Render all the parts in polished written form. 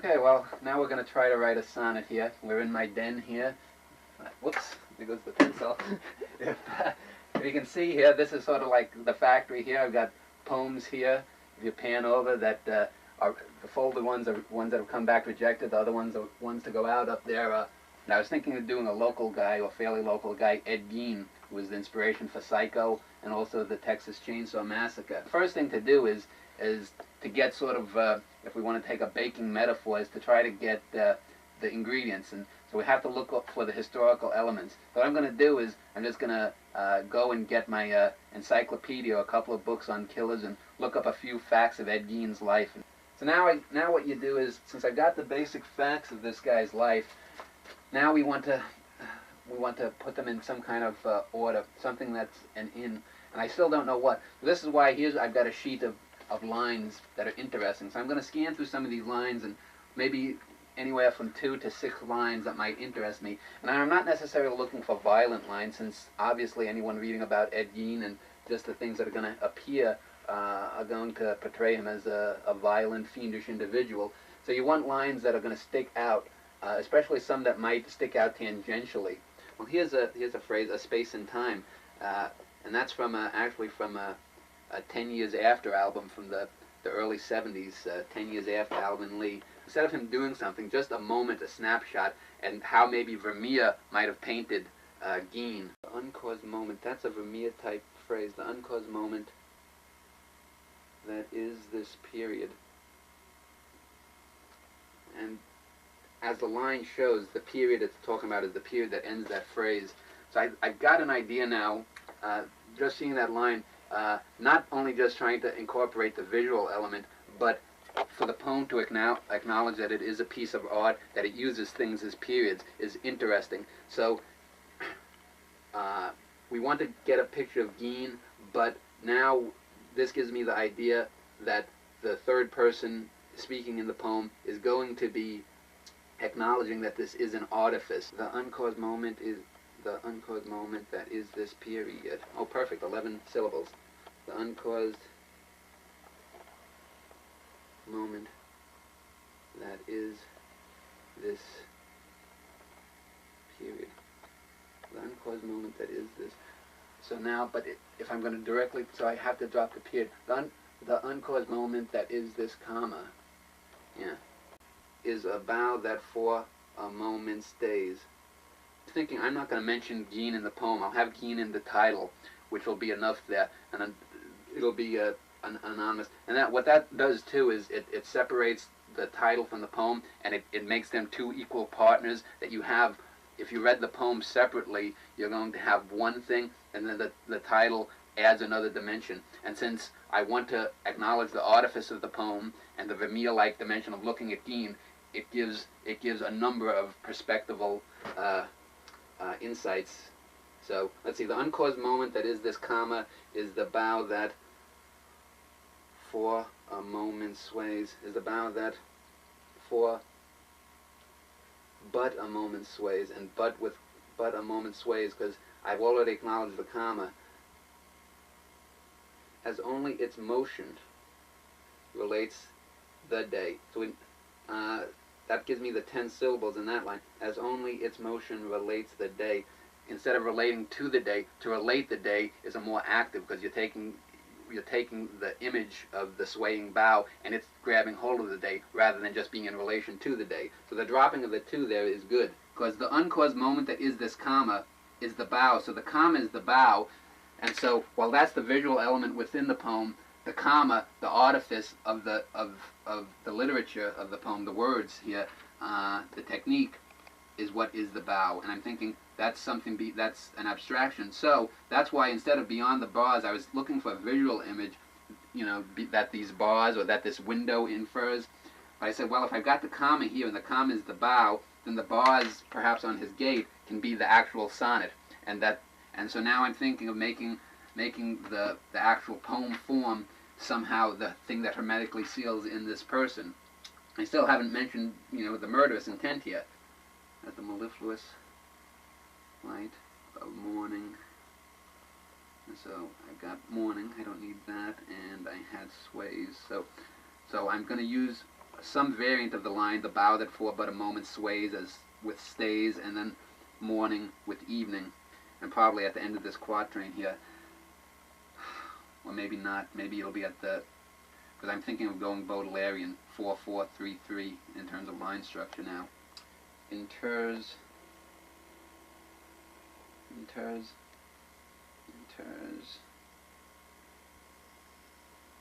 Okay, well, now we're going to try to write a sonnet here. We're in my den here. Whoops, there goes the pencil. If you can see here, this is sort of like the factory here. I've got poems here. If you pan over, that are the folded ones are ones that have come back rejected. The other ones are ones to go out up there. And I was thinking of doing a local guy, or fairly local guy, Ed Gein, who was the inspiration for Psycho and also the Texas Chainsaw Massacre. The first thing to do is to get sort of, if we want to take a baking metaphor, is to try to get the ingredients. And so we have to look up for the historical elements. What I'm going to do is I'm just going to go and get my encyclopedia, or a couple of books on killers, and look up a few facts of Ed Gein's life. So now what you do is, since I've got the basic facts of this guy's life, now we want to put them in some kind of order, something that's an in, and I still don't know what. So this is why I've got a sheet of lines that are interesting. So I'm going to scan through some of these lines, and maybe anywhere from 2 to 6 lines that might interest me. And I'm not necessarily looking for violent lines, since obviously anyone reading about Ed Gein and just the things that are going to appear are going to portray him as a violent, fiendish individual. So you want lines that are going to stick out, especially some that might stick out tangentially. Well, here's a phrase, a space and time, and that's from actually from a 10 Years After album from the early 70s, 10 Years After Alvin Lee. Instead of him doing something, just a moment, a snapshot, and how maybe Vermeer might have painted Gein. The uncaused moment, that's a Vermeer type phrase, the uncaused moment that is this period. And as the line shows, the period it's talking about is the period that ends that phrase. So I've got an idea now, just seeing that line, not only just trying to incorporate the visual element, but for the poem to acknowledge that it is a piece of art, that it uses things as periods, is interesting. So we want to get a picture of Gein, but now this gives me the idea that the third person speaking in the poem is going to be acknowledging that this is an artifice. The uncaused moment is the uncaused moment that is this period. Oh, perfect, 11 syllables. The uncaused moment that is this period. The uncaused moment that is this. So now, but if I'm going to directly, so I have to drop the period. The uncaused moment that is this comma, yeah, is a bough that for a moment stays. Thinking I'm not going to mention Gein in the poem. I'll have Gein in the title, which will be enough there, and it'll be anonymous. And that what that does too is it separates the title from the poem, and it makes them two equal partners that you have. If you read the poem separately, you're going to have one thing, and then the title adds another dimension. And since I want to acknowledge the artifice of the poem and the Vermeer-like dimension of looking at Gein, it gives a number of perspectival insights. So let's see, the uncaused moment that is this comma is the bough that for a moment sways, is the bough that for but a moment sways, and but with but a moment sways, because I've already acknowledged the comma, as only its motion relates the day. So that gives me the 10 syllables in that line. As only its motion relates the day. Instead of relating to the day, to relate the day is a more active, because you're taking the image of the swaying bough and it's grabbing hold of the day rather than just being in relation to the day. So the dropping of the to there is good, because the uncaused moment that is this comma is the bough. So the comma is the bough, and so while that's the visual element within the poem, the comma, the artifice of the literature of the poem, the words here, the technique, is what is the bough. And I'm thinking that's something, that's an abstraction. So that's why instead of beyond the bars, I was looking for a visual image, you know, that these bars or that this window infers. But I said, well, if I've got the comma here and the comma is the bough, then the bars perhaps on his gate can be the actual sonnet. And so now I'm thinking of making the actual poem form somehow the thing that hermetically seals in this person. I still haven't mentioned, you know, the murderous intent yet. At the mellifluous light of morning. And so I've got morning, I don't need that, and I had sways. So I'm going to use some variant of the line, the bough that for but a moment sways as with stays, and then morning with evening, and probably at the end of this quatrain here, or maybe not, maybe it'll be at the, because I'm thinking of going Baudelairean, 4-4-3-3 in terms of line structure now. Infers,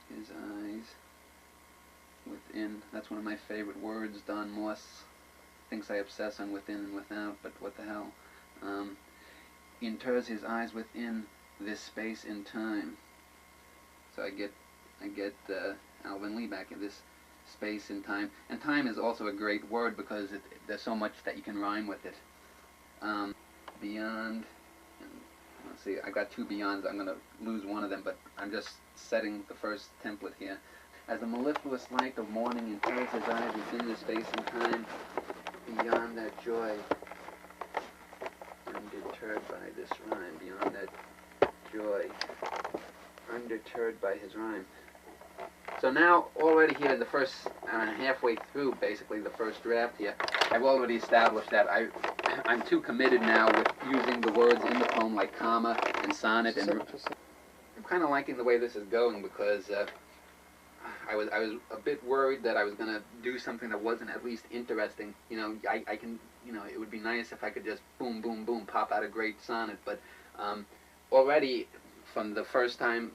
his eyes within. That's one of my favorite words. Don Moss thinks I obsess on within and without, but what the hell. Inters his eyes within this space in time. So I get Alvin Lee back in this space in time. And time is also a great word because there's so much that you can rhyme with it. Beyond, let's see, I got two beyonds. I'm going to lose one of them, but I'm just setting the first template here. As the mellifluous light of morning inters his eyes within the space and time, beyond that joy, undeterred by this rhyme, beyond that joy, undeterred by his rhyme. So now, already here in the first, halfway through, basically, the first draft here, I've already established that I'm too committed now with using the words in the poem like comma and sonnet, and I'm kind of liking the way this is going because I was a bit worried that I was going to do something that wasn't at least interesting. You know, I can, you know, it would be nice if I could just boom, boom, boom, pop out a great sonnet, but already from the first time,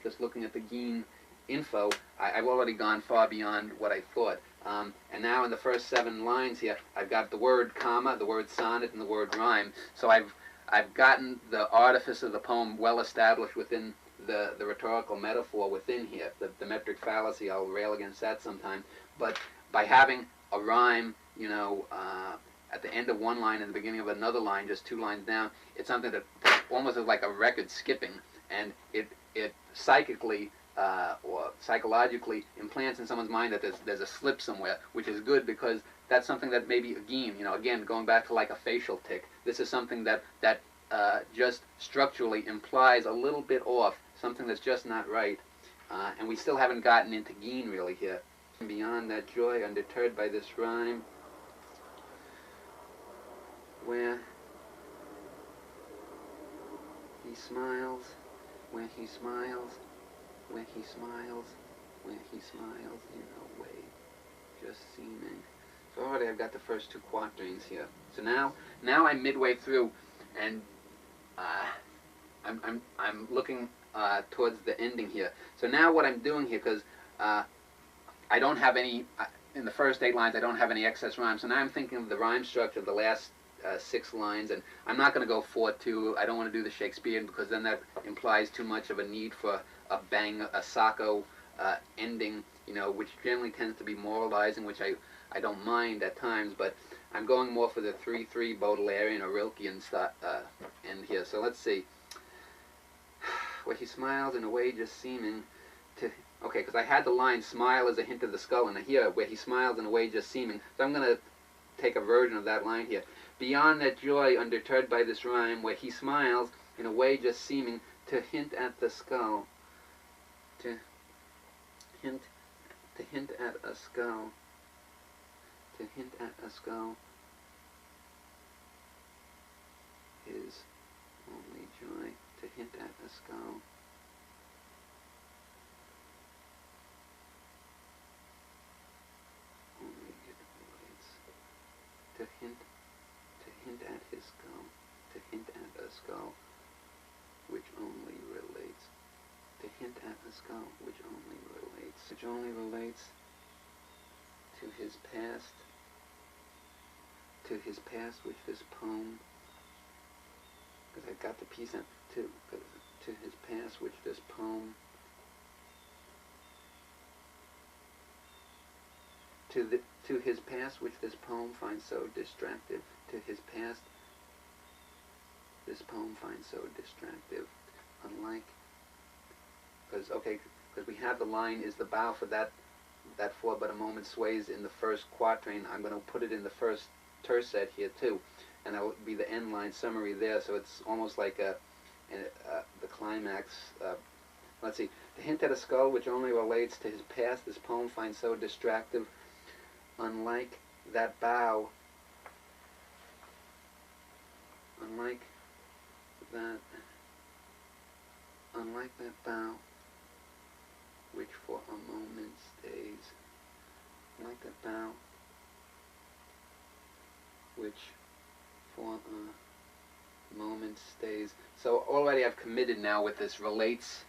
just looking at the Gein info, I've already gone far beyond what I thought. And now in the first 7 lines here, I've got the word comma, the word sonnet, and the word rhyme. So I've gotten the artifice of the poem well established within the rhetorical metaphor within here. The metric fallacy, I'll rail against that sometime. But by having a rhyme, you know, at the end of one line and the beginning of another line, just 2 lines down, it's something that almost is like a record skipping, and it psychically or psychologically implants in someone's mind that there's a slip somewhere, which is good because that's something that maybe again, you know, again going back to like a facial tic, this is something that just structurally implies a little bit off, something that's just not right, and we still haven't gotten into Gein really here. Beyond that joy, undeterred by this rhyme, where he smiles, where he smiles, where he smiles, where he smiles in a way just seeming. So already I've got the first 2 quatrains here. So now I'm midway through, and I'm looking towards the ending here. So now what I'm doing here, because I don't have any in the first 8 lines, I don't have any excess rhyme. So now I'm thinking of the rhyme structure of the last 6 lines, and I'm not going to go 4-2. I don't want to do the Shakespearean because then that implies too much of a need for a bang, a sacco ending, you know, which generally tends to be moralizing, which I don't mind at times, but I'm going more for the 3-3 Baudelairean or Rilkean end here. So let's see. Where he smiles in a way just seeming to... Okay, because I had the line, smile as a hint of the skull, and here, where he smiles in a way just seeming. So I'm going to take a version of that line here. Beyond that joy, undeterred by this rhyme, where he smiles in a way just seeming to hint at the skull. To hint at a skull. To hint at a skull. His only joy. To hint at a skull. Only it relates. To hint at his skull. To hint at a skull. Which only relates. To hint at a skull. Which only relates. Which only relates to his past. To his past, which this poem, because I've got the piece on, to his past, which this poem, to his past, which this poem finds so distractive, to his past, this poem finds so distractive, unlike, because we have the line, is the bough for that for but a moment sways in the first quatrain. I'm going to put it in the first tercet here too, and that will be the end line summary there, so it's almost like the climax. Let's see, To hint at a skull which only relates to his past, this poem finds so distractive. Unlike that bough, unlike that bough, which for a moment stays, unlike that bough, which for a moment stays. So already I've committed now with this relates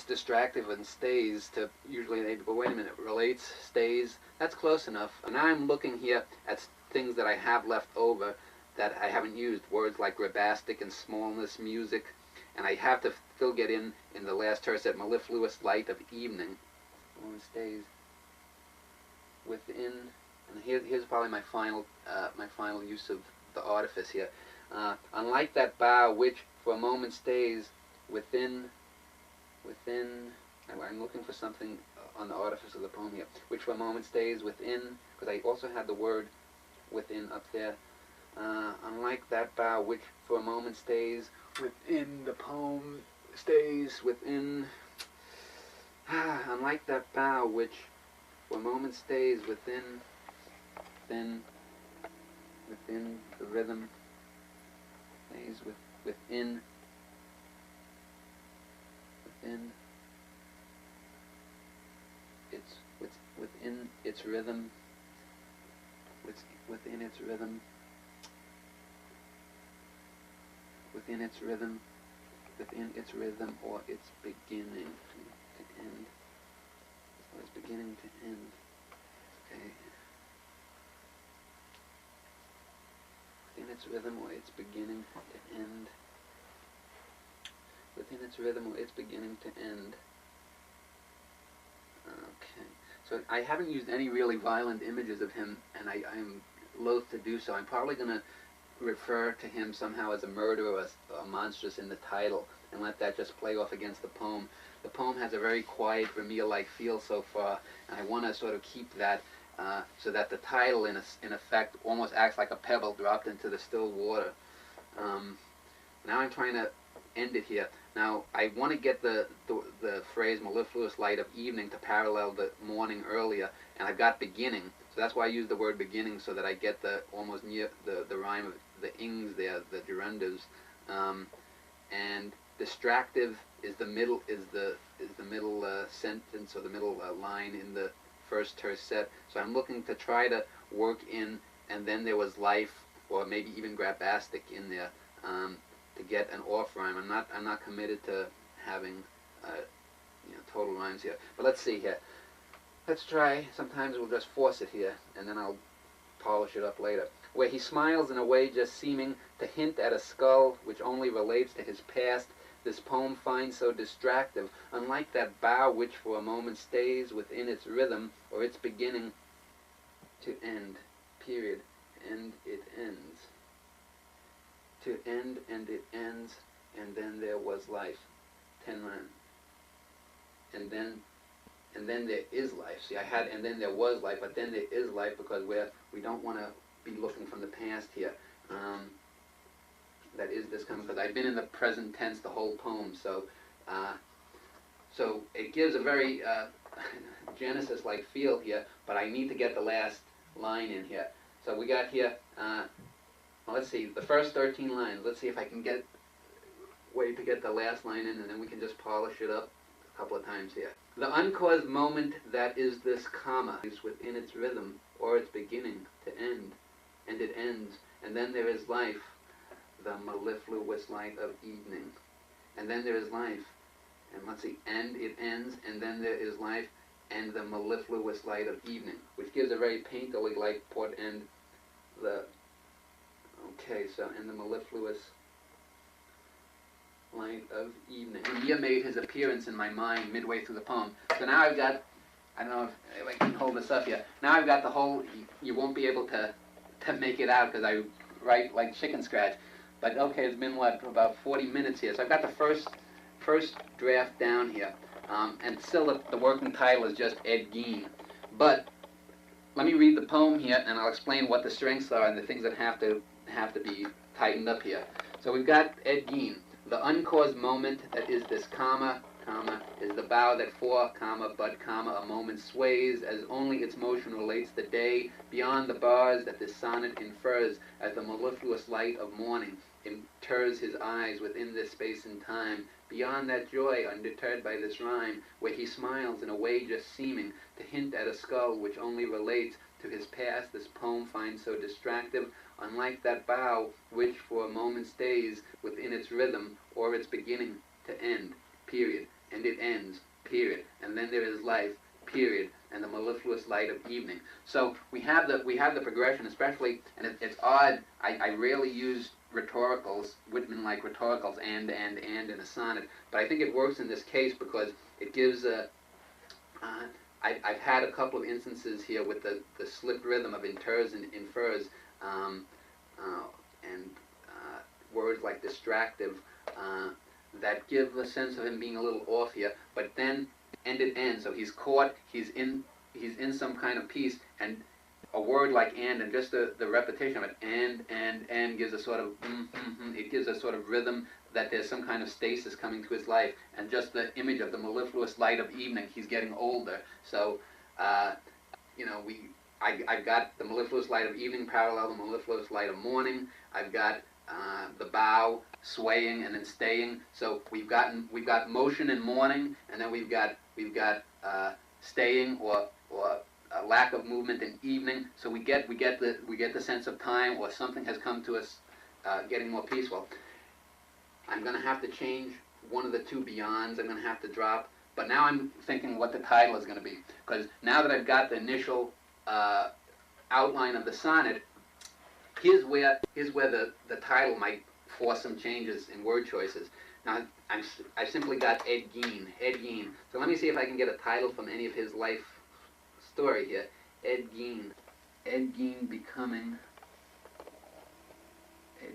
distractive and stays to usually they go, wait a minute, relates, stays, that's close enough. And now I'm looking here at things that I have left over that I haven't used, words like grabastic and smallness, music, and I have to still get in the last terse at mellifluous light of evening. One stays within, and here's probably my final use of the artifice here. Unlike that bough which for a moment stays within, I'm looking for something on the artifice of the poem here, which for a moment stays within, because I also had the word within up there. Unlike that bough which for a moment stays within, the poem stays within. Unlike that bough which for a moment stays within the rhythm, stays within its rhythm, within its rhythm, or its beginning to end, or its beginning to end. Okay. Within its rhythm or its beginning to end. Within its rhythm or its beginning to end. Okay. So I haven't used any really violent images of him, and I'm loath to do so. I'm probably going to refer to him somehow as a murderer, a monstrous in the title, and let that just play off against the poem. The poem has a very quiet, Vermeer-like feel so far, and I want to sort of keep that so that the title, in effect, almost acts like a pebble dropped into the still water. Now I'm trying to end it here. Now I want to get the phrase mellifluous light of evening to parallel the morning earlier, and I've got beginning, so that's why I use the word beginning, so that I get the almost near the rhyme of the ings there, the gerundas, and distractive is the middle sentence, or the middle line in the first terse set. So I'm looking to try to work in and then there was life, or maybe even grabastic in there, to get an off rhyme. I'm not committed to having total rhymes here. But let's see here. Let's try. Sometimes we'll just force it here, and then I'll polish it up later. Where he smiles in a way just seeming to hint at a skull which only relates to his past, this poem finds so distractive, unlike that bough which for a moment stays within its rhythm, or its beginning to end, period, and it ends. To end and it ends, and then there was life. 10 lines. And then there is life. See, I had and then there was life, but then there is life, because we don't want to be looking from the past here. That is this coming, because I've been in the present tense the whole poem, so it gives a very Genesis-like feel here, but I need to get the last line in here. So we got here, well, let's see, the first 13 lines. Let's see if I can wait to get the last line in, and then we can just polish it up a couple of times here. The uncaused moment that is this comma is within its rhythm, or its beginning to end, and it ends, and then there is life, the mellifluous light of evening, and then there is life, and let's see, and it ends, and then there is life, and the mellifluous light of evening, which gives a very painterly like port end. Okay, so and the mellifluous light of evening. And Year made his appearance in my mind midway through the poem. So now I've got, I don't know if I can hold this up here. Now I've got the whole, you won't be able to make it out because I write like chicken scratch. But okay, it's been what, about 40 minutes here. So I've got the first draft down here. And still the working title is just Ed Gein. But let me read the poem here, and I'll explain what the strengths are and the things that have to be tightened up here. So we've got Ed Gein. The uncaused moment that is this comma, comma, is the bough that for, comma, but, comma, a moment sways, as only its motion relates the day, beyond the bars that this sonnet infers, as the mellifluous light of morning inters his eyes within this space and time, beyond that joy undeterred by this rhyme, where he smiles in a way just seeming to hint at a skull which only relates to his past, this poem finds so distractive, unlike that bough which for a moment stays within its rhythm, or its beginning to end, period, and it ends, period, and then there is life, period, and the mellifluous light of evening. So we have the progression, especially, and it's odd. I rarely use rhetoricals, Whitman-like rhetoricals, and in a sonnet, but I think it works in this case because it gives a. I've had a couple of instances here with the slipped rhythm of inters and infers, and words like distractive, that give a sense of him being a little off here, but then and it ends. So he's caught, he's in some kind of piece, and a word like and just the repetition of it, and gives a sort of, it gives a sort of rhythm that there's some kind of stasis coming to his life, and just the image of the mellifluous light of evening, he's getting older. So, I've got the mellifluous light of evening parallel the mellifluous light of morning. I've got the bough swaying and then staying. So we've got motion in morning, and then we've got staying or a lack of movement in evening. So we get the sense of time, or something has come to us, getting more peaceful. I'm going to have to change one of the two beyonds. I'm going to have to drop. But now I'm thinking what the title is going to be, because now that I've got the initial outline of the sonnet, here's where the title might force some changes in word choices. Now I've simply got Ed Gein. So let me see if I can get a title from any of his life story here. Ed Gein becoming a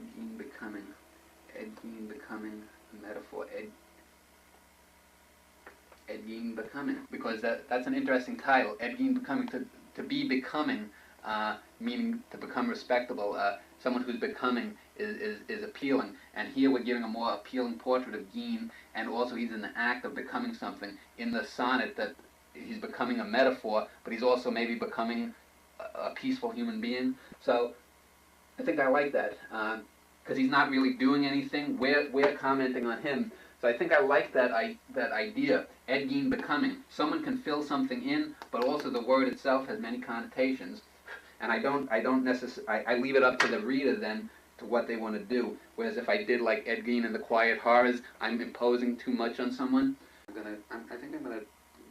metaphor. Ed Gein becoming, because that's an interesting title. Ed Gein becoming, to be becoming, meaning to become respectable. Someone who's becoming is appealing, and here we're giving a more appealing portrait of Gein, and also he's in the act of becoming something. In the sonnet, that he's becoming a metaphor, but he's also maybe becoming a peaceful human being. So I think I like that, because he's not really doing anything. We're commenting on him. So I think I like that idea. Ed Gein becoming. Someone can fill something in, but also the word itself has many connotations. And I don't necessarily, I leave it up to the reader then to what they want to do. Whereas if I did like Ed Gein in The Quiet Horrors, I'm imposing too much on someone. I think I'm gonna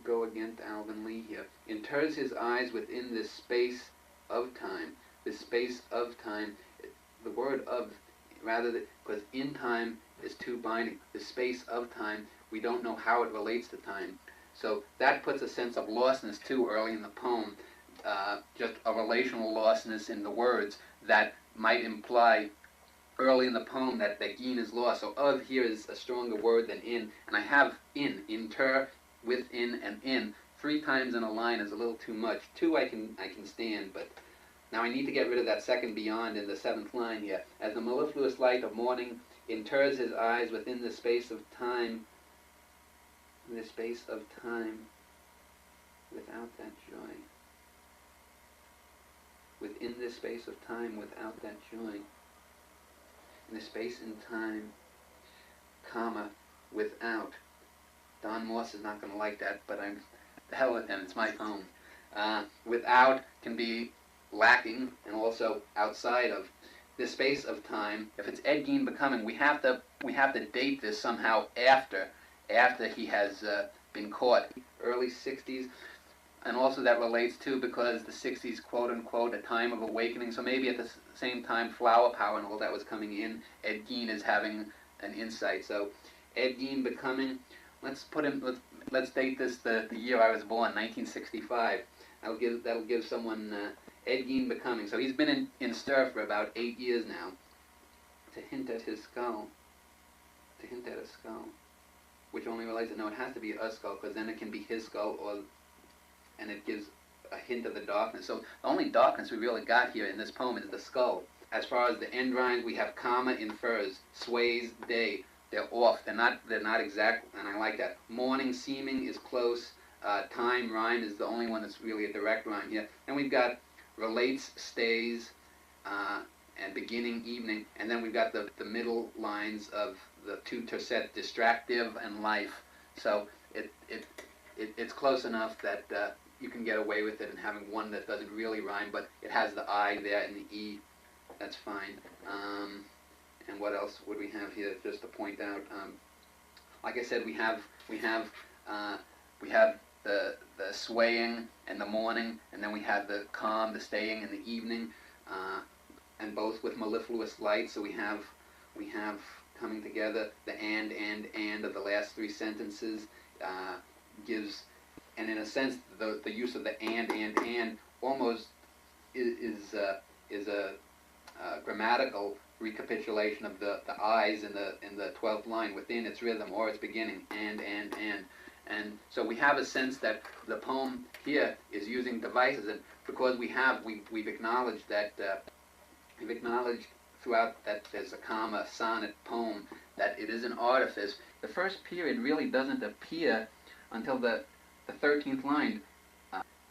go again to Alvin Lee here. Inters his eyes within this space of time. This space of time, the word of, rather than, because in time is too binding. The space of time, we don't know how it relates to time. So that puts a sense of lostness too early in the poem. Just a relational lostness in the words that might imply early in the poem that Gein is lost. So of here is a stronger word than in, and I have inter, within, and in. 3 times in a line is a little too much. 2 I can stand, but now I need to get rid of that second beyond in the 7th line here. As the mellifluous light of morning inters his eyes within the space of time, without that joy. Within this space of time, without that joy. In the space and time, comma, without. Don Moss is not going to like that, but I'm the hell with him, it's my poem. Without can be lacking, and also outside of. This space of time, if it's Ed Gein becoming, we have to date this somehow after he has been caught. Early 60s. And also that relates too, because the 60s, quote unquote, a time of awakening. So maybe at the same time flower power and all that was coming in, Ed Gein is having an insight. So Ed Gein becoming, let's date this the year I was born, 1965. That'll give someone Ed Gein becoming. So he's been in stir for about 8 years now. To hint at his skull. To hint at a skull. Which only relates to, no, it has to be a skull, because then it can be his skull, and it gives a hint of the darkness. So the only darkness we really got here in this poem is the skull. As far as the end rhymes, we have comma, infers, sways, day, they're off. They're not exact, and I like that. Morning seeming is close. Time rhyme is the only one that's really a direct rhyme here. And we've got relates, stays, and beginning, evening, and then we've got the middle lines of the two tercet, distractive and life. So it's close enough that you can get away with it and having one that doesn't really rhyme, but it has the I there and the E. That's fine. And what else would we have here? Just to point out, like I said, we have the swaying and the morning, and then we have the calm, the staying, and the evening, and both with mellifluous light. So we have coming together the and of the last three sentences gives, and in a sense, the use of the and almost is a grammatical recapitulation of the I's in the 12th line within its rhythm or its beginning, and so we have a sense that the poem here is using devices, and because we've acknowledged that we've acknowledged throughout that there's a comma sonnet poem, that it is an artifice. The first period really doesn't appear until the 13th line.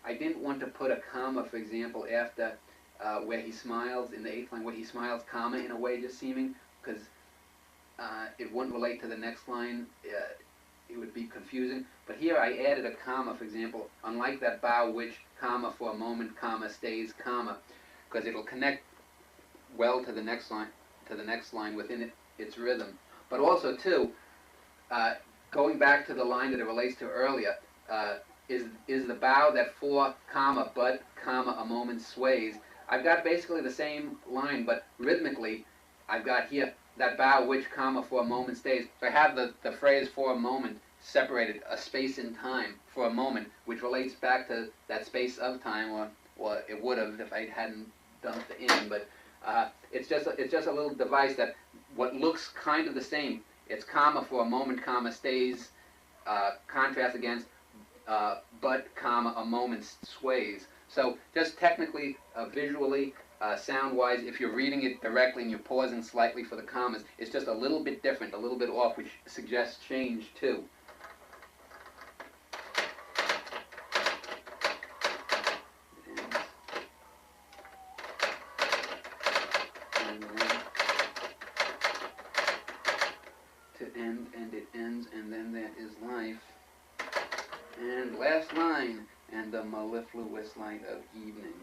I didn't want to put a comma, for example, after where he smiles in the 8th line, where he smiles, comma, in a way just seeming, because it wouldn't relate to the next line. It would be confusing. But here I added a comma, for example, unlike that bough which, comma, for a moment, comma, stays, comma, because it'll connect well to the next line within its rhythm. But also, too, going back to the line that it relates to earlier, is the bough that for, comma, but, comma, a moment sways. I've got basically the same line, but rhythmically, I've got here that bough which, comma, for a moment stays. So I have the phrase for a moment separated, a space in time for a moment, which relates back to that space of time, or it would have if I hadn't dumped the in. But it's just a little device that what looks kind of the same. It's comma for a moment, comma, stays, contrast against but, comma, a moment sways. So just technically, visually, sound-wise, if you're reading it directly and you're pausing slightly for the commas, it's just a little bit different, a little bit off, which suggests change too. To end, and it ends, and then there is life. And last line, and the mellifluous light of evening.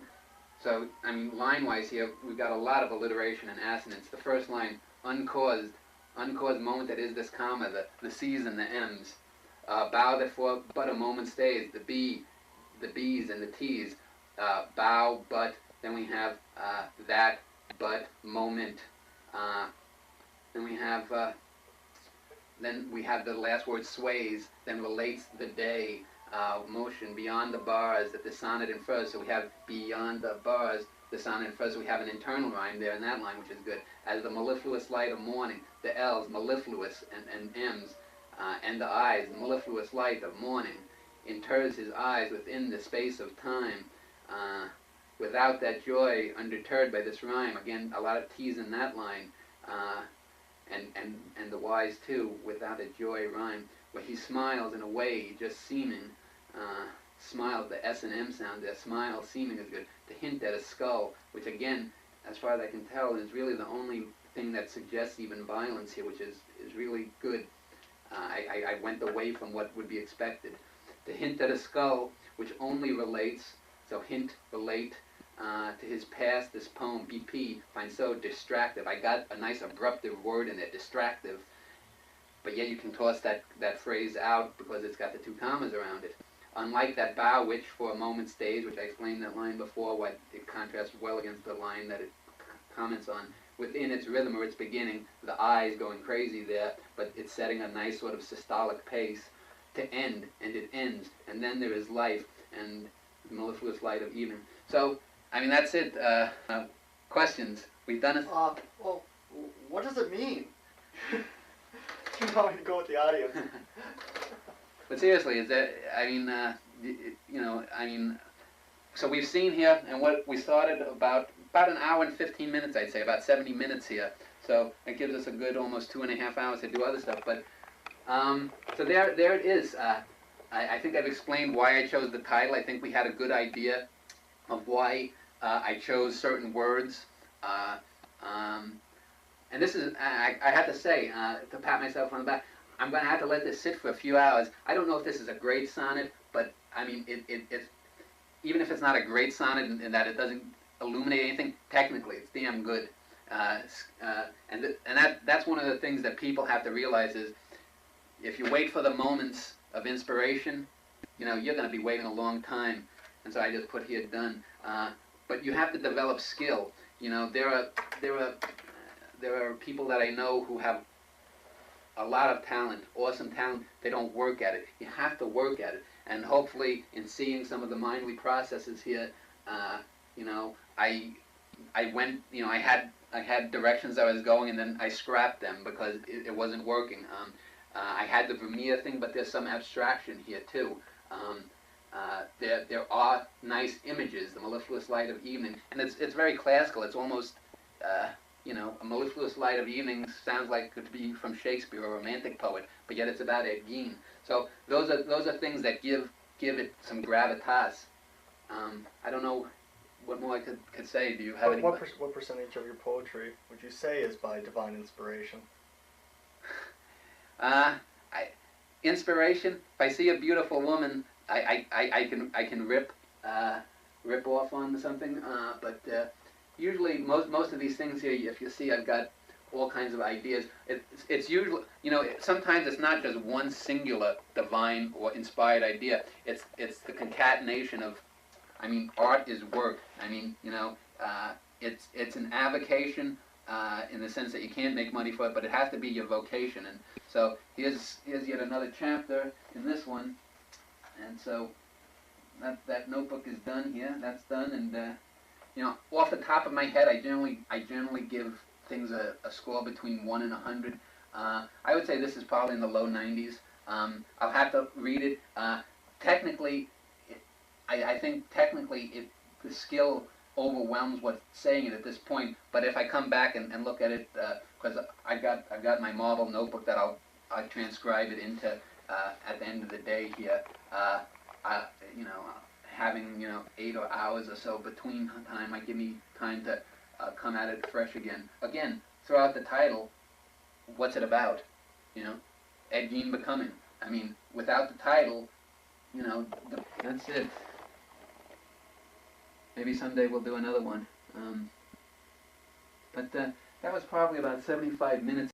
So, I mean, line-wise here, we've got a lot of alliteration and assonance. The first line, uncaused moment that is this comma, the C's and the M's. Bow that for but a moment stays, the B, the B's and the T's. Bow, but, then we have that, but, moment. Then we have the last word sways, then relates the day, motion beyond the bars that the sonnet infers. So we have beyond the bars, the sonnet infers. So we have an internal rhyme there in that line, which is good. As the mellifluous light of morning, the L's, mellifluous, and M's, and the I's, the mellifluous light of morning, inters his eyes within the space of time. Without that joy, undeterred by this rhyme. Again, a lot of T's in that line. And the Y's too, without a joy rhyme, where he smiles in a way, just seeming, smiles, the S and M sound there, smile, seeming is good, to hint at a skull, which again, as far as I can tell, is really the only thing that suggests even violence here, which is really good. I went away from what would be expected. To hint at a skull, which only relates, so hint, relate, to his past, this poem, BP, find so distractive. I got a nice abruptive word in there, distractive, but yet you can toss that phrase out because it's got the two commas around it. Unlike that bough which for a moment stays, which I explained that line before, what it contrasts well against the line that it comments on. Within its rhythm or its beginning, the I's going crazy there, but it's setting a nice sort of systolic pace. To end, and it ends, and then there is life, and the mellifluous light of evening. So, I mean, that's it. Questions? We've done it. Well, what does it mean? You want me to go with the audience? But seriously, is that? I mean, so we've seen here, and what we started about an hour and 15 minutes, I'd say, about 70 minutes here. So it gives us a good almost 2.5 hours to do other stuff. But so there it is. I think I've explained why I chose the title. I think we had a good idea of why I chose certain words. And this is, I have to say, to pat myself on the back, I'm going to have to let this sit for a few hours. I don't know if this is a great sonnet, but I mean, it's, even if it's not a great sonnet and that it doesn't illuminate anything, technically it's damn good. That's one of the things that people have to realize is, if you wait for the moments of inspiration, you know, you're going to be waiting a long time. And so I just put here done. But you have to develop skill. You know, there are people that I know who have a lot of talent, awesome talent. They don't work at it. You have to work at it. And hopefully, in seeing some of the mindly processes here, you know, I went, you know, I had directions I was going, and then I scrapped them because it wasn't working. I had the Vermeer thing, but there's some abstraction here too. There are nice images, the mellifluous light of evening, and it's very classical. It's almost, you know, a mellifluous light of evening sounds like it could be from Shakespeare or a romantic poet, but yet it's about Gein. So those are things that give it some gravitas. I don't know what more I could say. Do you have any? What percentage of your poetry would you say is by divine inspiration? Inspiration. If I see a beautiful woman, I can rip off on something. But usually most of these things here, if you see, I've got all kinds of ideas. It's usually, you know, sometimes it's not just one singular divine or inspired idea. It's the concatenation of, I mean, art is work. I mean, you know, it's an avocation in the sense that you can't make money for it, but it has to be your vocation. And so here's yet another chapter in this one. And so that notebook is done here. That's done. And you know, off the top of my head, I generally give things a score between 1 and 100. I would say this is probably in the low 90s. I'll have to read it. Technically, I think technically the skill overwhelms what's saying it at this point. But if I come back and look at it, because I've got my marble notebook that I'll transcribe it into at the end of the day here. You know, having 8 hours or so between time might give me time to come at it fresh again. Again, throughout the title, what's it about? You know, Gein becoming. I mean, without the title, you know, that's it. Maybe someday we'll do another one. But that was probably about 75 minutes.